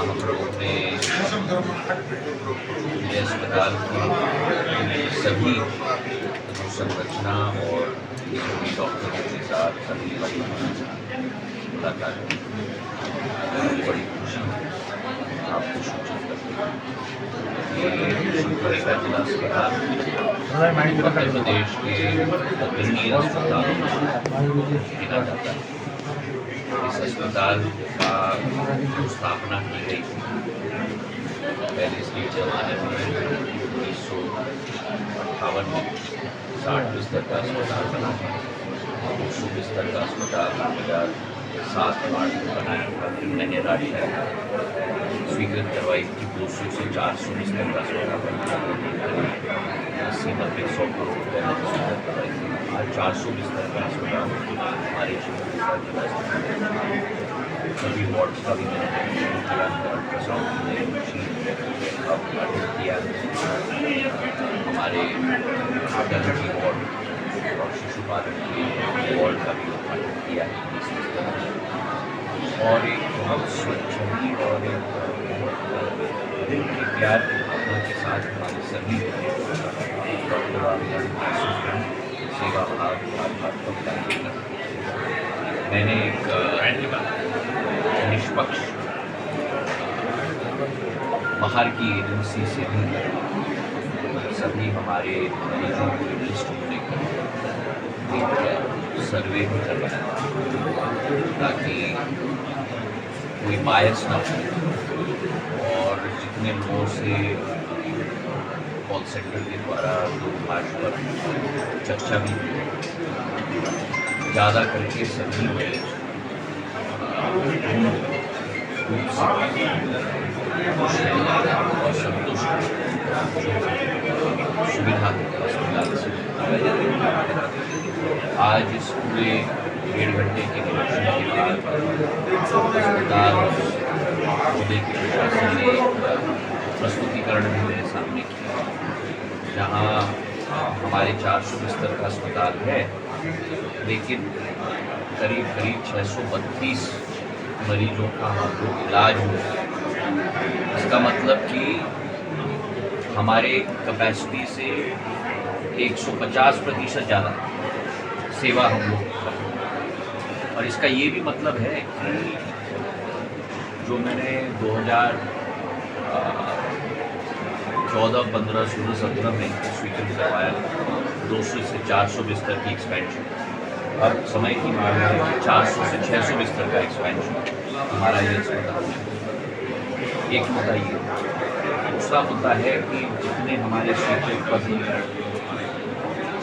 हम लोगों ने अस्पताल की सभी संरचना और सभी डॉक्टरों के साथ सभी मुलाकात की। बड़ी खुशी आपको सूचित करते हैं जिला अस्पताल उत्तर प्रदेश के अग्रणी अस्पतालों में गिना जाता है। इस अस्पताल का स्थापना की गई थी पहले इसके जमाने में 1958 में 60 बिस्तर का अस्पताल बना, 200 बिस्तर का अस्पताल 2007 मार्च में बनाया। मैंने राशि स्वीकृत करवाई थी 200 से 400 बिस्तर का अस्पताल बनाया, 80-90-100 करोड़ रुपये में स्वीकृत करवाई थी। आज 400 बिस्तर का अस्पताल हमारे सभी वार्ड्स का भी मैंने किया, अल्ट्रासाउंड मशीन अब किया, हमारे मैटरनिटी वार्ड और शिशुपालन के वार्ड का भी उद्घाटन किया है। और एक बहुत स्वच्छंदी और एक दिल के प्यार की भावना के साथ हमारे सभी डॉक्टर सेवा भाव मैंने एक निष्पक्ष बाहर की एजेंसी से भी सभी हमारे मरीजों को लिस्ट को लेकर एक सर्वे भी करवाया ताकि कोई बायस ना हो और जितने लोगों से कॉल सेंटर के द्वारा दूरभाष पर चर्चा भी हुई, ज़्यादा करके सभी मरीज और संतुष्ट सुविधा अस्पताल से। आज इस पूरे 1.5 घंटे के निरीक्षण के बाद अस्पताल मुद्दे के प्रशासन ने प्रस्तुतिकरण भी मेरे सामने किया, जहाँ हमारे 400 बिस्तर का अस्पताल है, लेकिन करीब 632 मरीजों का हम लोग इलाज हो। इसका मतलब कि हमारे कैपेसिटी से 150% ज़्यादा सेवा हम लोग करते हैं। और इसका ये भी मतलब है कि जो मैंने 2014, 15, 16, 17 में स्वीकृत करवाया 200 से 400 बिस्तर की एक्सपेंशन, अब समय की मांग है 400 से 600 बिस्तर का एक्सपेंशन हमारा ये अस्पताल है। एक मुद्दा ये, दूसरा मुद्दा है कि जितने हमारे स्वीकृत पद हैं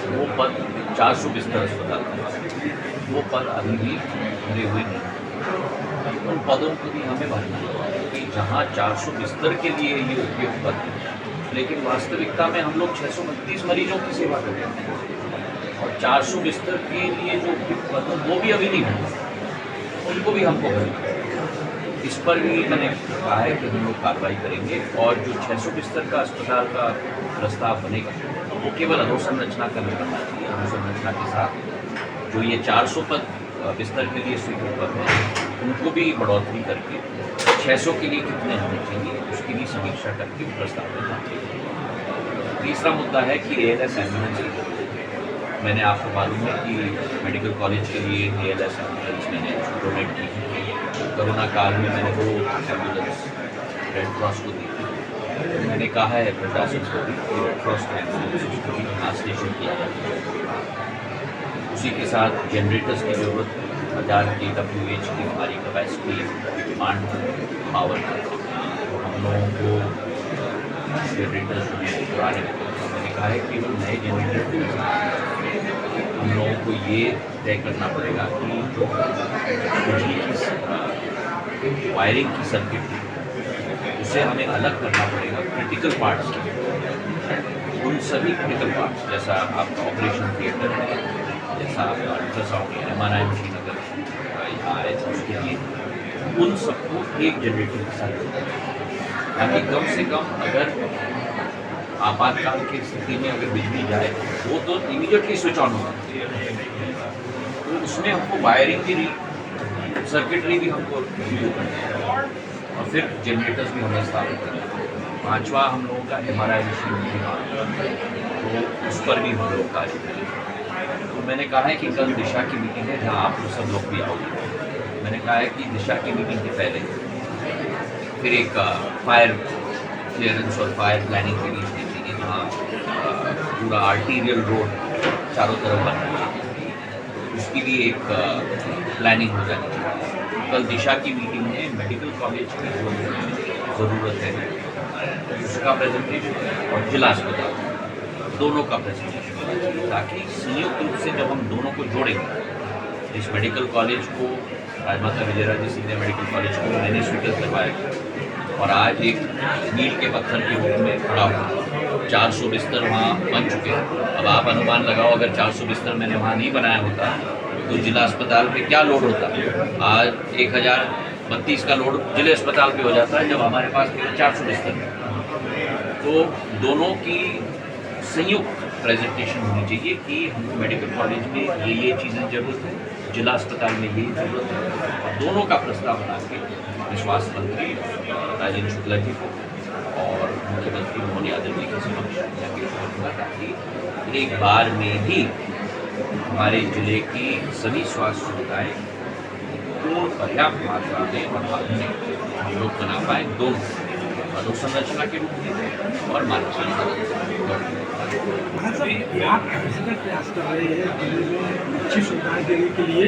वो पद 400 बिस्तर अस्पताल वो पद अभी भी भरे हुए नहीं। उन पदों को भी हमें भरना है कि जहाँ 400 बिस्तर के लिए ये उपयुक्त पद है, लेकिन वास्तविकता में हम लोग 632 मरीजों की सेवा कर रहे हैं और 400 बिस्तर के लिए जो उपयुक्त पद है वो भी अभी नहीं है, उनको भी हमको भरना। इस पर भी मैंने कहा है कि हम लोग कार्रवाई करेंगे और जो 600 बिस्तर का अस्पताल का प्रस्ताव बनेगा वो केवल अधोसंरचना का नहीं बनना चाहिए। अधोसंरचना के साथ जो ये 400 पद बिस्तर के लिए स्वीकृत पद हैं उनको भी बढ़ोतरी करके 600 के लिए कितने होने चाहिए उसकी भी समीक्षा करके प्रस्ताव देना चाहिए। तीसरा मुद्दा है कि ALS एम्बुलेंस। मैंने आपको मालूम है कि मेडिकल कॉलेज के लिए ALS एम्बुलेंस मैंने डोनेट की है। कोरोना काल में मैंने वो एम्बुलेंस रेड क्रॉस को दी थी। मैंने कहा है प्रशासन को भी कि रेड क्रॉस का एम्बुलेंस उसको भी ट्रांसलेशन किया जाए। उसी के साथ जनरेटर्स की ज़रूरत 1000 kWh की हमारी कैपेसिटी डिमांड पावर है, तो हम लोगों को जनरेटर्स पुराने मैंने कहा है केवल नए जनरेटर हम लोगों को ये तय करना पड़ेगा कि जो बिजली की वायरिंग की सर्किटरी उसे हमें अलग करना पड़ेगा क्रिटिकल पार्ट्स की। उन सभी क्रिटिकल पार्ट्स जैसा आपका ऑपरेशन थिएटर है, जैसा आपका अल्ट्रासाउंड या MRI मशीन अगर यहाँ आए तो उसके लिए उन सबको एक जनरेटर के साथ ताकि कम से कम अगर आपातकाल की स्थिति में अगर बिजली जाए वो तो इमीडिएटली स्विच ऑन होगा, तो उसमें हमको वायरिंग की सर्किटरी भी हमको रिव्यू करनी है और फिर जनरेटर्स भी हमने स्थापित किए। पांचवा हम लोगों का MRI मशीन भी तो उस पर भी हम लोग कार्य करें। तो मैंने कहा है कि कल दिशा की मीटिंग है जहाँ आप सब लोग भी आओगे। मैंने कहा है कि दिशा की मीटिंग के पहले फिर एक फायर क्लियरेंस और फायर प्लानिंग की मीटिंग चाहिए जहाँ पूरा आर्टीरियल रोड चारों तरफ बनना चाहिए, उसकी भी एक प्लानिंग हो जानी चाहिए। कल दिशा की मीटिंग में मेडिकल कॉलेज की जो ज़रूरत है उसका प्रेजेंटेशन और जिला अस्पताल दोनों का प्रेजेंटेशन होना चाहिए, ताकि संयुक्त रूप से जब हम दोनों को जोड़ेंगे, इस मेडिकल कॉलेज को राजमाता विजयराजे सिंधिया मेडिकल कॉलेज को मैंने स्वीकृत करवाया और आज एक मील के पत्थर के रूप में खड़ा हुआ। 400 बिस्तर वहाँ बन चुके हैं। अब आप अनुमान लगाओ, अगर 400 बिस्तर मैंने वहाँ नहीं बनाया होता तो जिला अस्पताल पे क्या लोड होता। आज 1032 का लोड जिले अस्पताल पे हो जाता है जब हमारे पास केवल 400 बिस्तर है। तो दोनों की संयुक्त प्रेजेंटेशन होनी चाहिए कि हमको मेडिकल कॉलेज में ये चीज़ें ज़रूरत है, जिला अस्पताल में ये ज़रूरत है, और दोनों का प्रस्ताव बना के स्वास्थ्य मंत्री राजेंद्र शुक्ला जी को और मुख्यमंत्री मोहन यादव जी के समक्ष ताकि एक बार में ही हमारे जिले की सभी स्वास्थ्य सुविधाएँ को पर्याप्त मात्रा में और हम लोग बना पाए, दोनों अधोसंरचना के रूप में और मानव संसाधन। आप प्रयास कर रहे हैं जिले में अच्छी सुविधाएं देने के लिए।